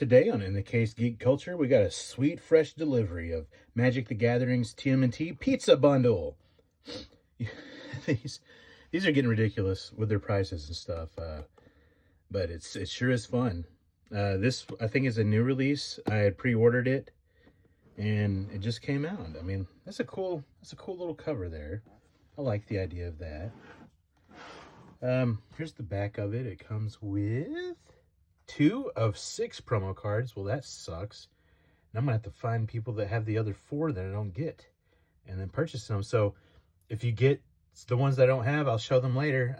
Today on In the Case Geek Culture, we got a sweet, fresh delivery of Magic the Gathering's TMNT Pizza Bundle. these, these are getting ridiculous with their prices and stuff, but it sure is fun. This, I think, is a new release. I had pre-ordered it, and it just came out. I mean, that's a cool little cover there. I like the idea of that. Here's the back of it. It comes with 2 of 6 promo cards. Well, that sucks. And I'm gonna have to find people that have the other 4 that I don't get, and then purchase them. So if you get the ones that I don't have, I'll show them later.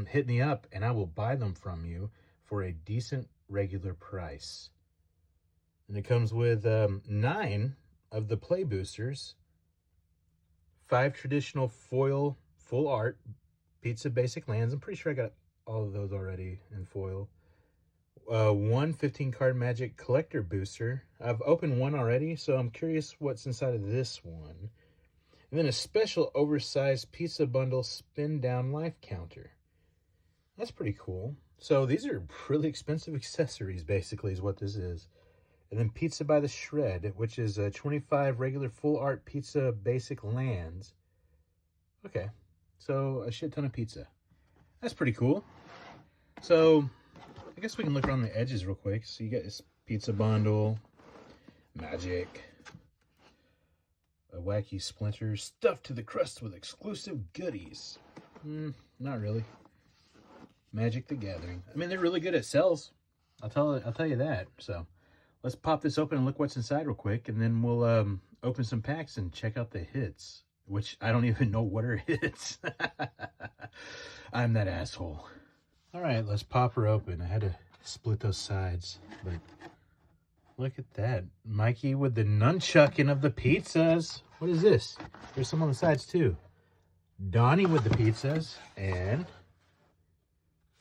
Hit me up, and I will buy them from you for a decent regular price. And it comes with 9 of the play boosters, 5 traditional foil full art pizza basic lands. I'm pretty sure I got all of those already in foil. 1 15-card Magic collector booster. I've opened one already, so I'm curious what's inside of this one. And then a special oversized pizza bundle spin down life counter. That's pretty cool. So these are really expensive accessories, basically, is what this is. And then Pizza by the Shred, which is 25 regular full art pizza basic lands. Okay, so a shit ton of pizza. That's pretty cool. So I guess we can look around the edges real quick. So you get this pizza bundle, Magic, a wacky splinter, stuffed to the crust with exclusive goodies. Not really. Magic the Gathering. I mean, they're really good at sales. I'll tell you that. So let's pop this open and look what's inside real quick, and then we'll open some packs and check out the hits, which I don't even know what are hits. I'm that asshole. All right, let's pop her open. I had to split those sides, but look at that. Mikey with the nunchucking of the pizzas. What is this? There's some on the sides too. Donnie with the pizzas, and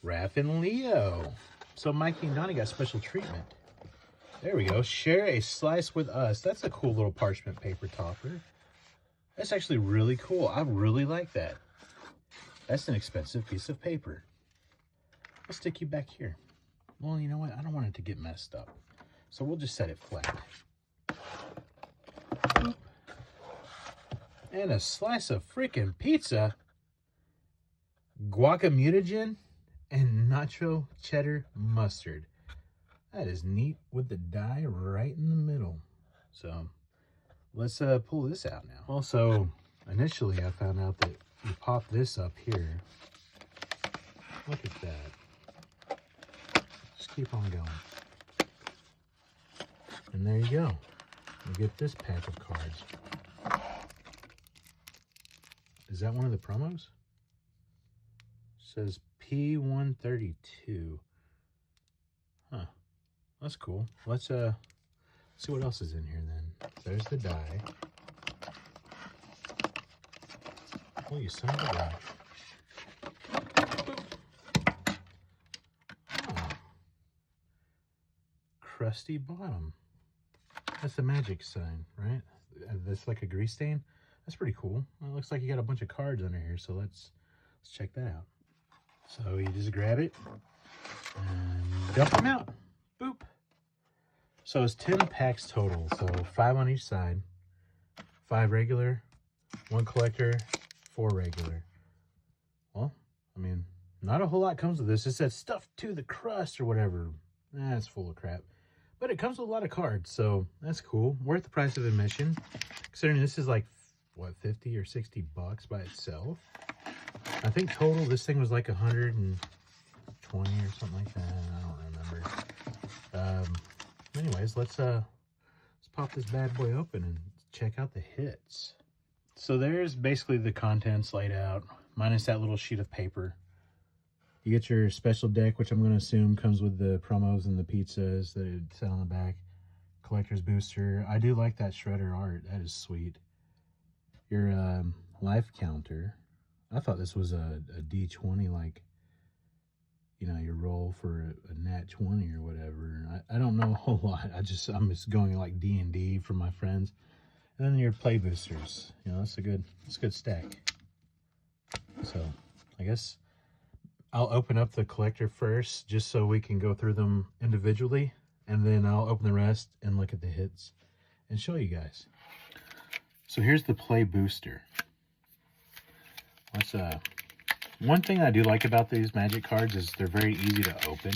Raph and Leo. So Mikey and Donnie got special treatment. There we go. Share a slice with us. That's a cool little parchment paper topper. That's actually really cool. I really like that. That's an expensive piece of paper. I'll stick you back here. Well, you know what? I don't want it to get messed up. So we'll just set it flat. Boop. And a slice of freaking pizza. Guacamutagen and nacho cheddar mustard. That is neat with the die right in the middle. So let's pull this out now. Also, initially I found out that you pop this up here. Look at that. Just keep on going. And there you go. You get this pack of cards. Is that one of the promos? It says P132. Huh. That's cool. Let's see what else is in here then. There's the die. Oh, you son of a gun. Oh. Crusty bottom. That's the Magic sign, right? That's like a grease stain. That's pretty cool. Well, it looks like you got a bunch of cards under here, so let's check that out. So you just grab it and dump them out. Boop. So it's 10 packs total, so 5 on each side. 5 regular, 1 collector, 4 regular. Well, I mean, not a whole lot comes with this. It says stuff to the crust or whatever. That's full of crap. But it comes with a lot of cards, so that's cool. Worth the price of admission, considering this is like, what, 50 or 60 bucks by itself. I think total this thing was like 120 or something like that. I don't remember. Anyways, let's pop this bad boy open and check out the hits. So there's basically the contents laid out, minus that little sheet of paper. You get your special deck, which I'm going to assume comes with the promos and the pizzas that it said on the back. Collector's booster. I do like that shredder art. That is sweet. Your life counter. I thought this was a D20, like, you know, your roll for a nat 20 or whatever. I don't know a whole lot. I'm just going like D&D from my friends. And then your play boosters. You know, that's a good stack. So I guess I'll open up the collector first, just so we can go through them individually. and then I'll open the rest and look at the hits and show you guys. So here's the play booster. Let's one thing I do like about these magic cards is they're very easy to open.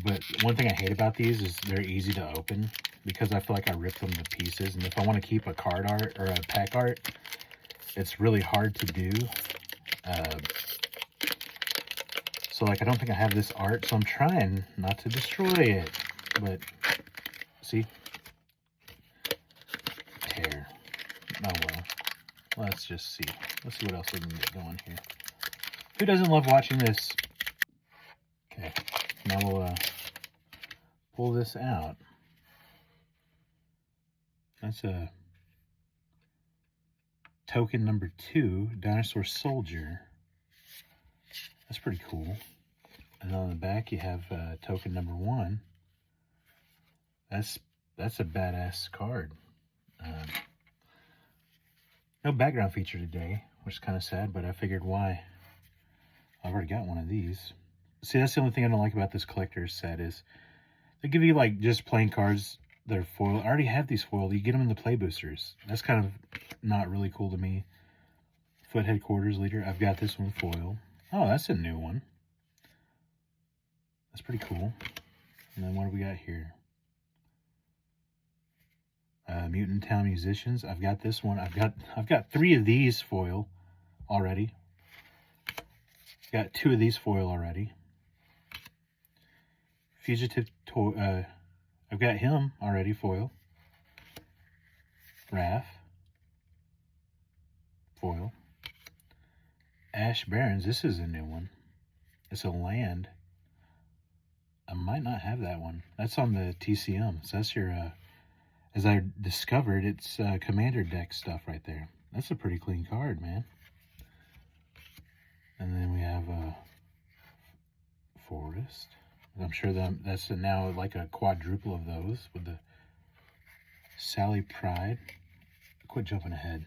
But one thing I hate about these is they're easy to open because I feel like I rip them to pieces. And if I want to keep a card art or a pack art, it's really hard to do. So like I don't think I have this art, so I'm trying not to destroy it. But see? Tear. Oh well. Let's just see. Let's see what else we can get going here. Who doesn't love watching this? Okay. Now we'll pull this out. That's a token number 2, Dinosaur Soldier. That's pretty cool. And on the back you have token number 1. That's a badass card. No background feature today, which is kind of sad, but I figured why. I've already got one of these. See, that's the only thing I don't like about this collector's set is they give you like just plain cards that are foiled. I already have these foiled. You get them in the play boosters. That's kind of not really cool to me. Foot Headquarters Leader. I've got this one foiled. Oh, that's a new one. That's pretty cool. And then what do we got here? Mutant Town Musicians. I've got this one. I've got 3 of these foil already. Got 2 of these foil already. Fugitive Toy. I've got him already foil. Raph. Foil. Ash Barrens. This is a new one. It's a land. I might not have that one. That's on the TCM. So that's your, as I discovered, it's commander deck stuff right there. That's a pretty clean card, man. And then we have Forest. I'm sure that's now like a quadruple of those with the Sally Pride. Quit jumping ahead.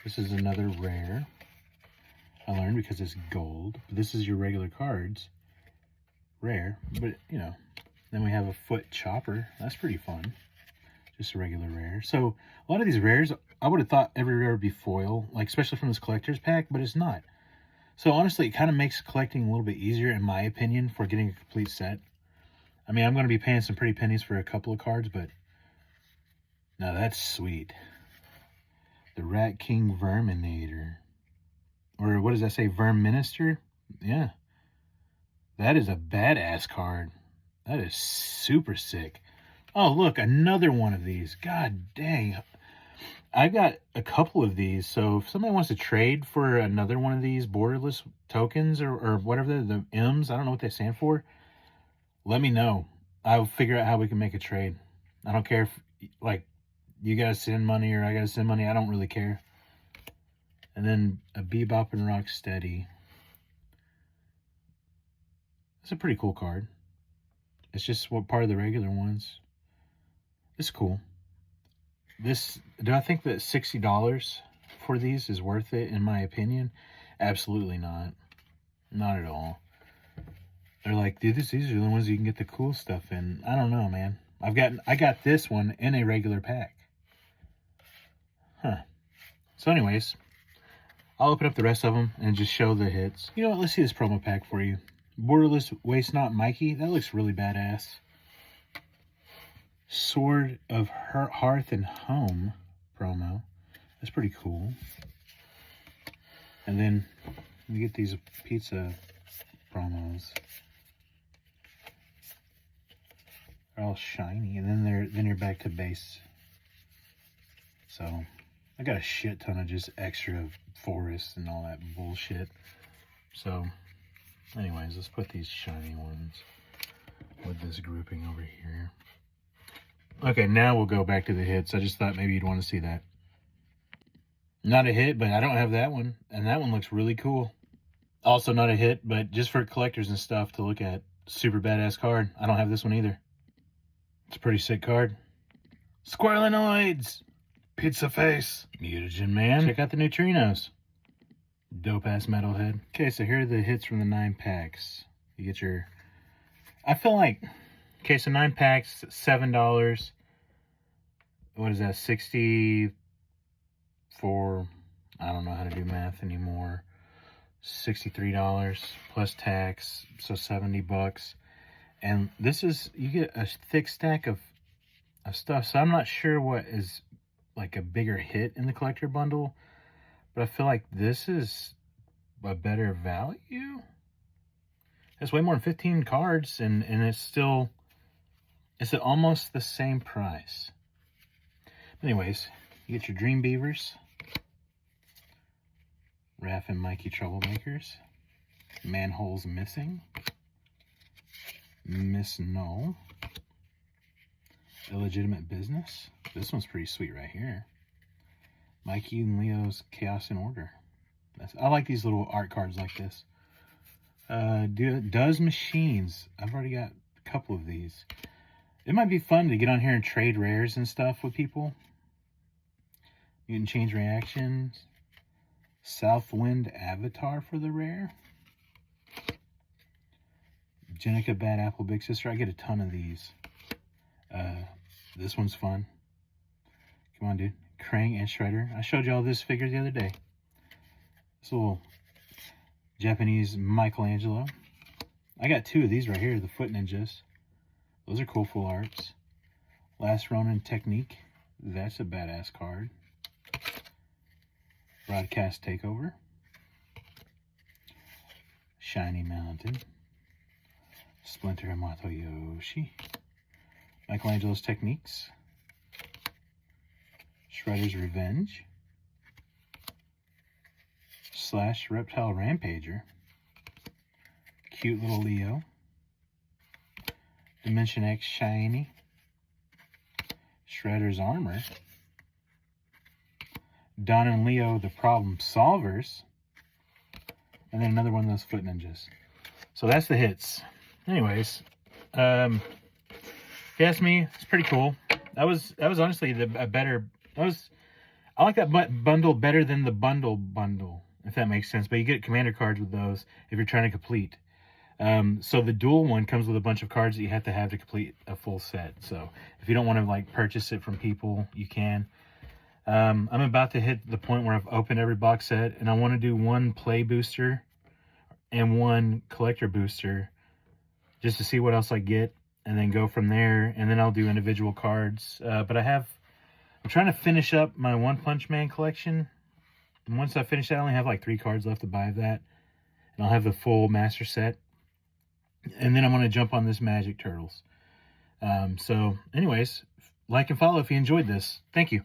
This is another rare. I learned because it's gold. This is your regular cards. Rare, but you know. Then we have a Foot Chopper. That's pretty fun. Just a regular rare. So a lot of these rares, I would have thought every rare would be foil, like especially from this collector's pack, but it's not. So honestly, it kind of makes collecting a little bit easier, in my opinion, for getting a complete set. I mean, I'm going to be paying some pretty pennies for a couple of cards, but now that's sweet. The Rat King Verminator. Or what does that say? Verminister? Yeah. That is a badass card. That is super sick. Oh, look, another one of these. God dang. I've got a couple of these, so if somebody wants to trade for another one of these borderless tokens or whatever the M's, I don't know what they stand for, let me know. I'll figure out how we can make a trade. I don't care if, like, you guys send money or I gotta send money. I don't really care. And then a Bebop and Rocksteady. It's a pretty cool card. It's just what part of the regular ones. It's cool. Do I think that $60 for these is worth it, in my opinion? Absolutely not. Not at all. They're like, dude, these are the ones you can get the cool stuff in. I don't know, man. I got this one in a regular pack. Huh. So anyways, I'll open up the rest of them and just show the hits. You know what? Let's see this promo pack for you. Borderless Waste Not Mikey. That looks really badass. Sword of Hearth and Home promo. That's pretty cool. And then we get these pizza promos. They're all shiny, and then you're back to base. So I got a shit ton of just extra forests and all that bullshit. So anyways, let's put these shiny ones with this grouping over here. Okay, now we'll go back to the hits. I just thought maybe you'd want to see that. Not a hit, but I don't have that one. And that one looks really cool. Also not a hit, but just for collectors and stuff to look at. Super badass card. I don't have this one either. It's a pretty sick card. Squirrelinoids! Pizza Face! Mutagen Man. Check out the neutrinos. Dope ass metalhead. Okay, so here are the hits from the 9 packs. You get your I feel like, okay, so 9 packs, $7. What is that? 60 for, I don't know how to do math anymore. $63 plus tax, so $70. And this is, you get a thick stack of stuff. So I'm not sure what is like a bigger hit in the collector bundle, but I feel like this is a better value. It's way more than 15 cards, and it's at almost the same price. Anyways, you get your Dream Beavers, Raph and Mikey Troublemakers, Manholes Missing, Miss Null, Illegitimate Business. This one's pretty sweet right here. Mikey and Leo's Chaos in Order. I like these little art cards like this. Does Machines. I've already got a couple of these. It might be fun to get on here and trade rares and stuff with people. You can change reactions. Southwind Avatar for the rare. Jenica Bad Apple Big Sister. I get a ton of these. This one's fun. Come on, dude. Krang and Shredder. I showed y'all this figure the other day. This little Japanese Michelangelo. I got 2 of these right here, the Foot Ninjas. Those are cool full arts. Last Ronin Technique. That's a badass card. Broadcast Takeover. Shiny Mountain. Splinter Hamato Yoshi. Michelangelo's Techniques. Shredder's Revenge. Slash Reptile Rampager. Cute little Leo. Dimension X Shiny. Shredder's Armor. Don and Leo, the Problem Solvers. And then another one of those Foot Ninjas. So that's the hits. Anyways, if you ask me, it's pretty cool. That was honestly a better. I like that bundle better than the bundle, if that makes sense. But you get commander cards with those if you're trying to complete. So the dual one comes with a bunch of cards that you have to complete a full set. So if you don't want to like purchase it from people, you can. I'm about to hit the point where I've opened every box set, and I want to do 1 play booster and 1 collector booster just to see what else I get, and then go from there. And then I'll do individual cards. But I'm trying to finish up my One Punch Man collection. And once I finish that, I only have like 3 cards left to buy of that. And I'll have the full master set. And then I'm going to jump on this Magic Turtles. So anyways, like and follow if you enjoyed this. Thank you.